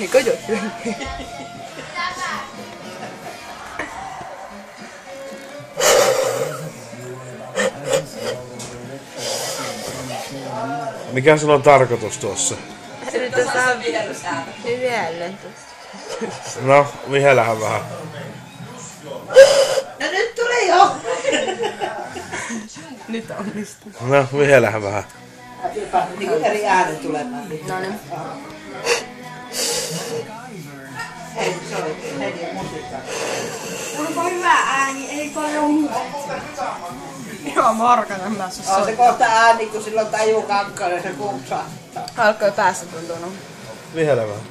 Eikö jo? Mikä sulla on tarkoitus tuossa? Yritetään vihellä. No, vihellähän vähän. No nyt tuli jo! Nyt onnistuu. No, vihellähän vähän. Niin kuin eri ääni tulemaan. No niin. Hei, se oli hei musiikkaa. Onko hyvä ääni? Ei paljon muuta. Joo, Morgan mä sun On se kohta ääni, kun silloin tajuu kakkonen, se kumpsahtaa. alkoi päässä tuntunut. Vihellä vähän.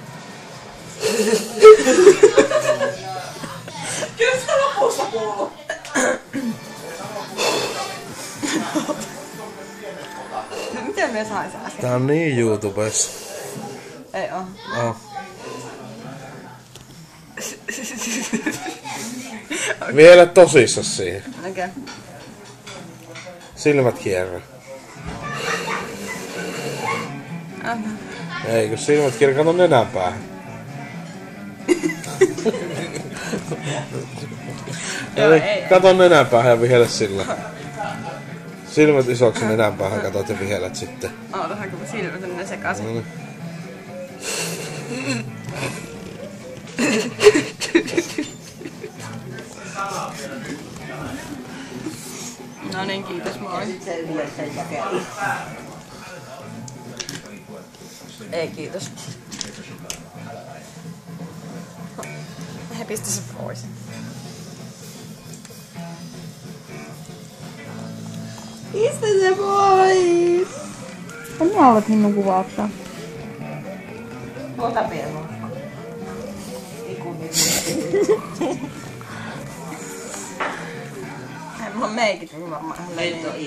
Kyllä sitä lopussa kuuluu. Miten me sais äsken? Tää on niin YouTubessa. Ei oo. Oh. Vielä tosissas siihen. Okei. Okay. Silmät kierrä. Ei, kun silmät kierrä, kato nenän päähän. Joo, Eli ei. kato nenän päähän ja vihellä sillä. Silmät isoksi nenän päähän katot ja vihellät sitten. Ootahan kun silmät on ne sekaisin. No niin. No niin, kiitos moi. Ei kiitos. He pisti se pois. Pistä se pois! En mä olet minun kuvaa ottaa. Ota pelloa. Mulla on meikit varmaan.